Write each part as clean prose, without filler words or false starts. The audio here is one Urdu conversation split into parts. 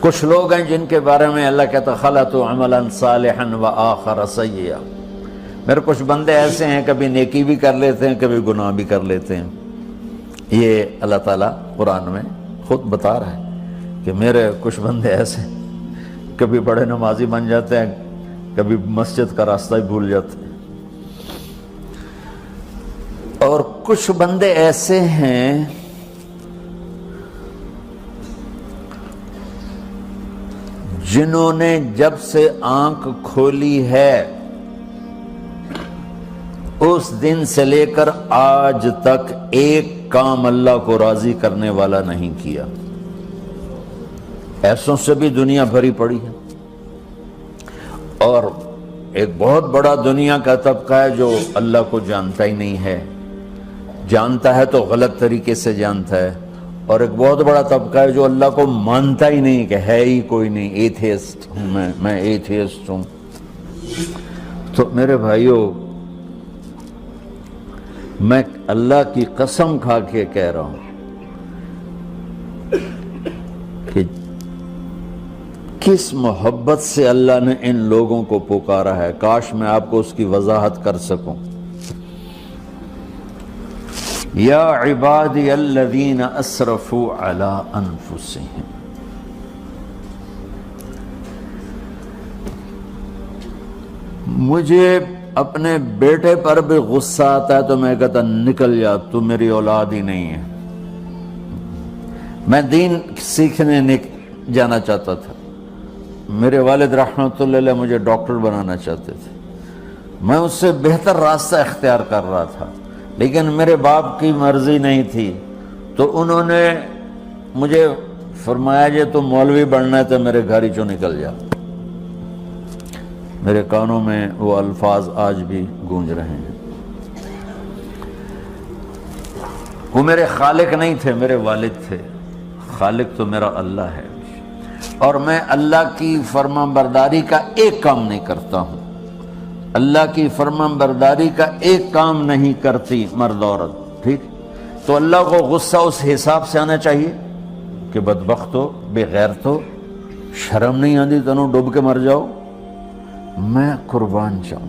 کچھ لوگ ہیں جن کے بارے میں اللہ کہتا خلطوا عملا صالحا وآخر سیئا، میرے کچھ بندے ایسے ہیں کبھی نیکی بھی کر لیتے ہیں کبھی گناہ بھی کر لیتے ہیں۔ یہ اللہ تعالیٰ قرآن میں خود بتا رہا ہے کہ میرے کچھ بندے ایسے ہیں، کبھی بڑے نمازی بن جاتے ہیں کبھی مسجد کا راستہ ہی بھول جاتے ہیں، اور کچھ بندے ایسے ہیں جنہوں نے جب سے آنکھ کھولی ہے اس دن سے لے کر آج تک ایک کام اللہ کو راضی کرنے والا نہیں کیا۔ ایسوں سے بھی دنیا بھری پڑی ہے، اور ایک بہت بڑا دنیا کا طبقہ ہے جو اللہ کو جانتا ہی نہیں ہے، جانتا ہے تو غلط طریقے سے جانتا ہے، اور ایک بہت بڑا طبقہ ہے جو اللہ کو مانتا ہی نہیں کہ ہے ہی کوئی نہیں، ایتھیسٹ ہوں میں ایتھیسٹ ہوں۔ تو میرے بھائیوں، میں اللہ کی قسم کھا کے کہہ رہا ہوں کہ کس محبت سے اللہ نے ان لوگوں کو پکارا ہے، کاش میں آپ کو اس کی وضاحت کر سکوں۔ یا عبادی الذین اسرفوا علی انفسہم، مجھے اپنے بیٹے پر بھی غصہ آتا ہے تو میں کہتا نکل جا، تو میری اولاد ہی نہیں ہے۔ میں دین سیکھنے جانا چاہتا تھا، میرے والد رحمۃ اللہ علیہ مجھے ڈاکٹر بنانا چاہتے تھے، میں اس سے بہتر راستہ اختیار کر رہا تھا، لیکن میرے باپ کی مرضی نہیں تھی، تو انہوں نے مجھے فرمایا جی تو مولوی بننا ہے تو میرے گھر ہی چوں نکل جا۔ میرے کانوں میں وہ الفاظ آج بھی گونج رہے ہیں۔ وہ میرے خالق نہیں تھے، میرے والد تھے، خالق تو میرا اللہ ہے، اور میں اللہ کی فرمان برداری کا ایک کام نہیں کرتا ہوں، اللہ کی فرمان برداری کا ایک کام نہیں کرتی مرد عورت، ٹھیک؟ تو اللہ کو غصہ اس حساب سے آنا چاہیے کہ بدبخت ہو، بے غیرت ہو، شرم نہیں آتی تنوں ڈوب کے مر جاؤ۔ میں قربان جاؤں،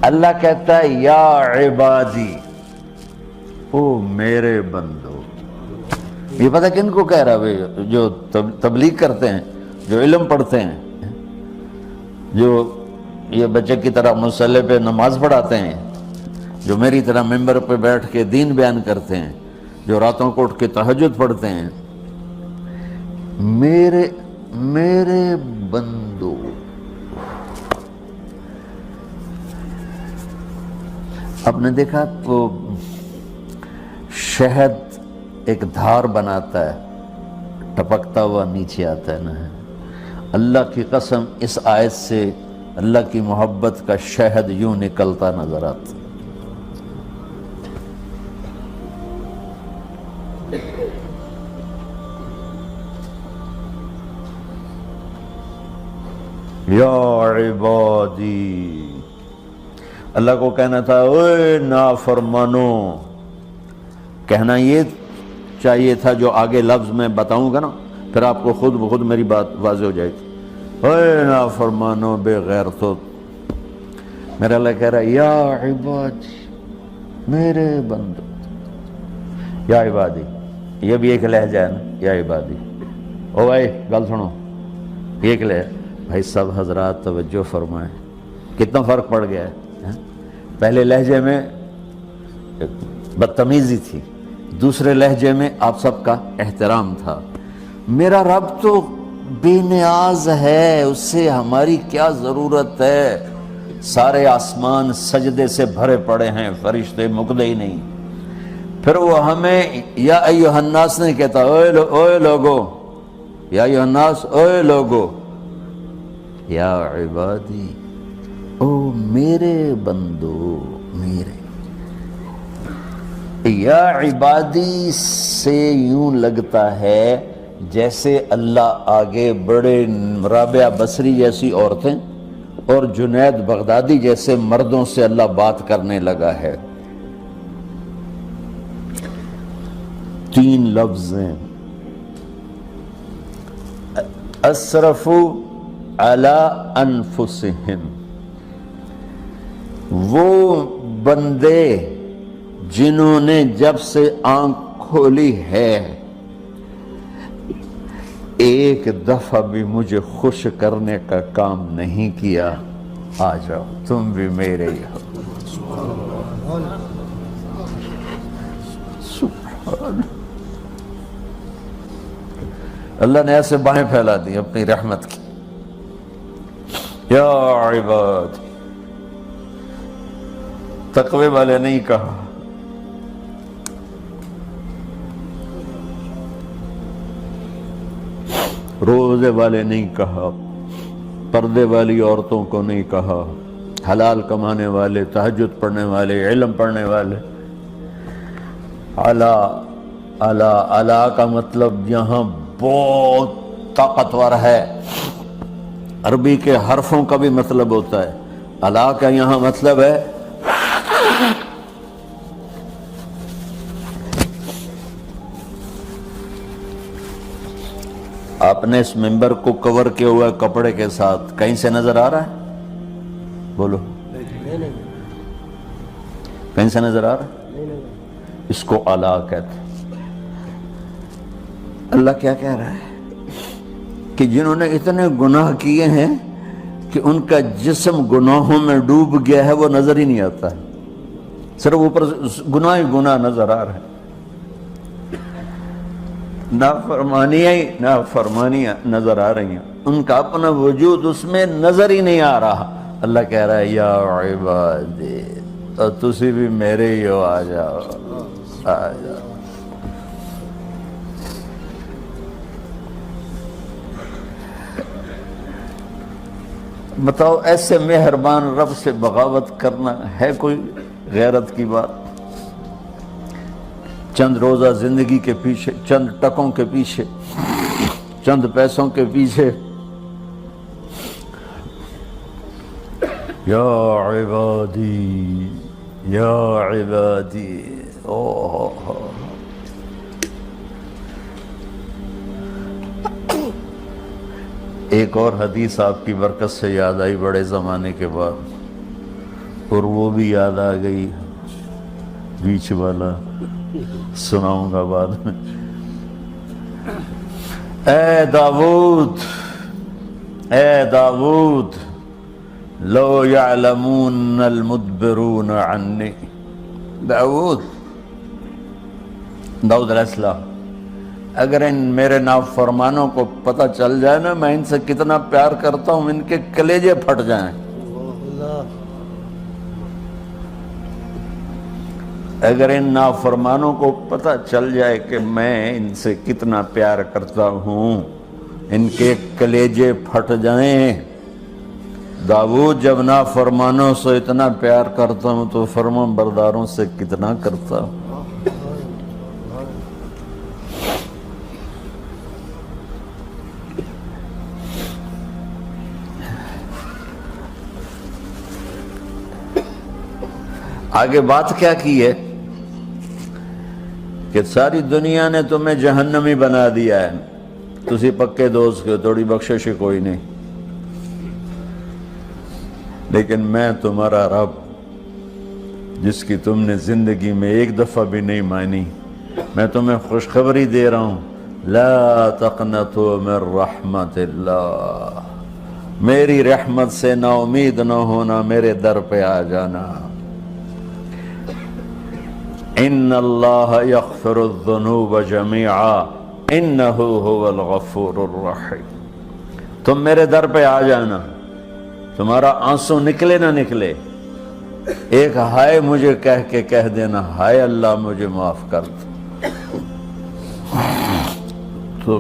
اللہ کہتا ہے یا عبادی، او میرے بندو۔ یہ پتہ کن کو کہہ رہا ہے؟ جو تبلیغ کرتے ہیں، جو علم پڑھتے ہیں، جو یہ بچے کی طرح مصلی پہ نماز پڑھاتے ہیں، جو میری طرح ممبر پہ بیٹھ کے دین بیان کرتے ہیں، جو راتوں کو اٹھ کے تہجد پڑھتے ہیں۔ میرے بندو، آپ نے دیکھا وہ شہد ایک دھار بناتا ہے، ٹپکتا ہوا نیچے آتا ہے نا۔ اللہ کی قسم اس آیت سے اللہ کی محبت کا شہد یوں نکلتا نظر آتا۔ یا عبادی، اللہ کو کہنا تھا اوے نافرمانو، کہنا یہ چاہیے تھا جو آگے لفظ میں بتاؤں گا نا، پھر آپ کو خود بخود میری بات واضح ہو جائے گی۔ اوے نافرمانو، بے غیرتو، میرا اللہ کہہ رہا ہے یا عبادی، میرے بندو، یا عبادی، یہ بھی ایک لہجہ ہے نا، یا عبادی۔ او بھائی گل سنو، یہ ایک لہجہ، بھائی سب حضرات توجہ فرمائیں، کتنا فرق پڑ گیا ہے۔ پہلے لہجے میں بدتمیزی تھی، دوسرے لہجے میں آپ سب کا احترام تھا۔ میرا رب تو بے نیاز ہے، اس سے ہماری کیا ضرورت ہے؟ سارے آسمان سجدے سے بھرے پڑے ہیں، فرشتے مکدے ہی نہیں۔ پھر وہ ہمیں یا ایھا الناس نہیں کہتا، اوے لوگو، یا ایھا الناس، اوے لوگو، یا عبادی، او میرے بندو، میرے۔ یا عبادی سے یوں لگتا ہے جیسے اللہ آگے بڑے رابعہ بصری جیسی عورتیں اور جنید بغدادی جیسے مردوں سے اللہ بات کرنے لگا ہے۔ 3 لفظ ہیں، اسرفوا علی انفسہم، وہ بندے جنہوں نے جب سے آنکھ کھولی ہے ایک دفعہ بھی مجھے خوش کرنے کا کام نہیں کیا، آ جاؤ تم بھی میرے ہی ہو۔ سبحان اللہ نے ایسے باہیں پھیلا دی اپنی رحمت کی۔ یا عباد، تقوی والے نہیں کہا، روزے والے نہیں کہا، پردے والی عورتوں کو نہیں کہا، حلال کمانے والے، تہجد پڑھنے والے، علم پڑھنے والے۔ علا علا علا کا مطلب یہاں بہت طاقتور ہے، عربی کے حرفوں کا بھی مطلب ہوتا ہے۔ علا کا یہاں مطلب ہے آپ نے اس ممبر کو کور کیا ہوا ہے کپڑے کے ساتھ، کہیں سے نظر آ رہا ہے؟ بولو، کہیں سے نظر آ رہا ہے؟ اس کو علا کہتے ہیں۔ اللہ کیا کہہ رہا ہے کہ جنہوں نے اتنے گناہ کیے ہیں کہ ان کا جسم گناہوں میں ڈوب گیا ہے، وہ نظر ہی نہیں آتا ہے، صرف اوپر گناہ ہی گناہ نظر آ رہا ہے، نافرمانیاں نظر آ رہی ہیں، ان کا اپنا وجود اس میں نظر ہی نہیں آ رہا۔ اللہ کہہ رہا ہے یا عبادی، اور تسی بھی میرے ہی ہو، آ جاؤ آ جاؤ۔ بتاؤ ایسے مہربان رب سے بغاوت کرنا ہے کوئی غیرت کی بات؟ چند روزہ زندگی کے پیچھے، چند ٹکوں کے پیچھے، چند پیسوں کے پیچھے، یا عبادی یا عبادی، ایک اور حدیث آپ کی برکت سے یاد آئی بڑے زمانے کے بعد، اور وہ بھی یاد آ گئی، بیچ والا سناؤں گا بعد میں۔ اے داود لو یعلمون المدبرون عنی، داود علیہ السلام، اگر ان میرے نافرمانوں کو پتہ چل جائے نا میں ان سے کتنا پیار کرتا ہوں، ان کے کلیجے پھٹ جائیں۔ اگر ان نافرمانوں کو پتہ چل جائے کہ میں ان سے کتنا پیار کرتا ہوں، ان کے کلیجے پھٹ جائیں۔ داؤد جب نافرمانوں سے اتنا پیار کرتا ہوں تو فرمان برداروں سے کتنا کرتا ہوں۔ آگے بات کیا کی ہے کہ ساری دنیا نے تمہیں جہنمی بنا دیا ہے، تسی پکے دوست کے تھوڑی بخشش کوئی نہیں، لیکن میں تمہارا رب جس کی تم نے زندگی میں ایک دفعہ بھی نہیں مانی، میں تمہیں خوشخبری دے رہا ہوں، لا تقنطوا من رحمت اللہ، میری رحمت سے نا امید نہ ہونا، میرے در پہ آ جانا۔ ان اللہ یغفر الذنوب جمیعا انہ هو الغفور الرحیم، تم میرے در پہ آ جانا، تمہارا آنسو نکلے نہ نکلے، ایک ہائے مجھے کہہ کے کہہ دینا، ہائے اللہ مجھے معاف کر دو، تو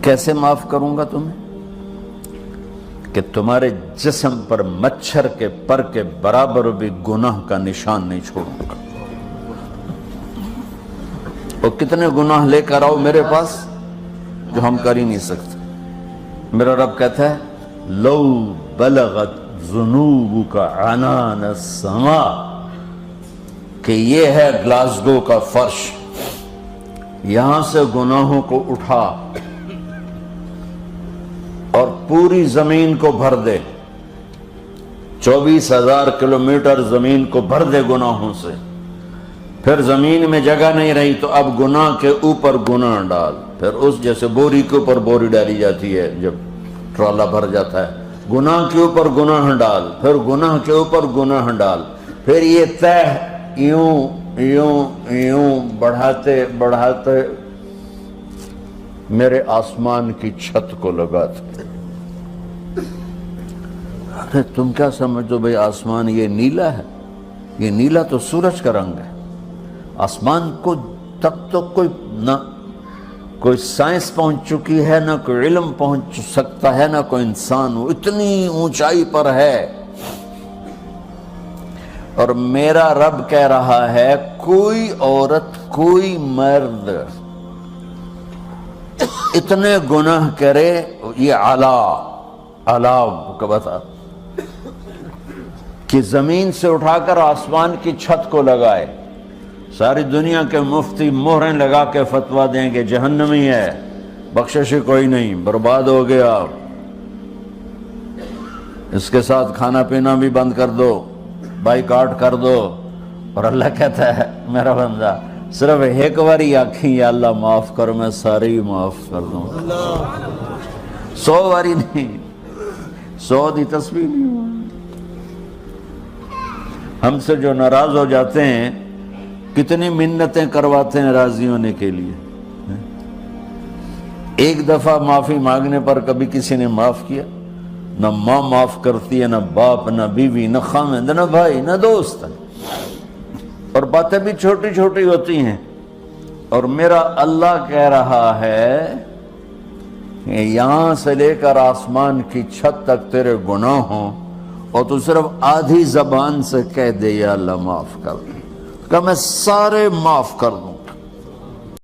کیسے معاف کروں گا تمہیں؟ کہ تمہارے جسم پر مچھر کے پر کے برابر بھی گناہ کا نشان نہیں چھوڑوں گا۔ اور کتنے گناہ لے کر آؤ میرے پاس جو ہم کر ہی نہیں سکتے۔ میرا رب کہتا ہے لو بلغت ذنوبک عنان السماء، کہ یہ ہے گلاسگو کا فرش، یہاں سے گناہوں کو اٹھا اور پوری زمین کو بھر دے، 24,000 کلومیٹر زمین کو بھر دے گناہوں سے، پھر زمین میں جگہ نہیں رہی تو اب گناہ کے اوپر گناہ ڈال، پھر اس جیسے بوری کے اوپر بوری ڈالی جاتی ہے جب ٹرالا بھر جاتا ہے، گناہ کے اوپر گناہ ڈال، پھر گناہ کے اوپر گناہ ڈال، پھر یہ تہ یوں یوں یوں بڑھاتے بڑھاتے میرے آسمان کی چھت کو لگاتے۔ ارے تم کیا سمجھو بھئی آسمان یہ نیلا ہے؟ یہ نیلا تو سورج کا رنگ ہے۔ آسمان کو تک تو کوئی سائنس پہنچ چکی ہے، نہ کوئی علم پہنچ سکتا ہے، نہ کوئی انسان، وہ اتنی اونچائی پر ہے۔ اور میرا رب کہہ رہا ہے کوئی عورت کوئی مرد اتنے گناہ کرے، یہ اعلیٰ کا بتا کہ زمین سے اٹھا کر آسمان کی چھت کو لگائے، ساری دنیا کے مفتی مہریں لگا کے فتویٰ دیں گے جہنمی ہے، بخشش کوئی نہیں، برباد ہو گیا، اس کے ساتھ کھانا پینا بھی بند کر دو، بائیکاٹ کر دو۔ اور اللہ کہتا ہے میرا بندہ صرف ایک باری آکھیں یا اللہ معاف کر، میں ساری معاف کر دوں، 100 باری نہیں، 100 دی تسبیح نہیں۔ ہم سے جو ناراض ہو جاتے ہیں کتنی منتیں کرواتے ہیں راضی ہونے کے لیے، ایک دفعہ معافی مانگنے پر کبھی کسی نے معاف کیا؟ نہ ماں معاف کرتی ہے، نہ باپ، نہ بیوی، نہ خامند، نہ بھائی، نہ دوست، اور باتیں بھی چھوٹی چھوٹی ہوتی ہیں۔ اور میرا اللہ کہہ رہا ہے کہ یہاں سے لے کر آسمان کی چھت تک تیرے گناہ ہوں اور تو صرف آدھی زبان سے کہہ دے یا اللہ معاف کر دے، کہ میں سارے معاف کر دوں۔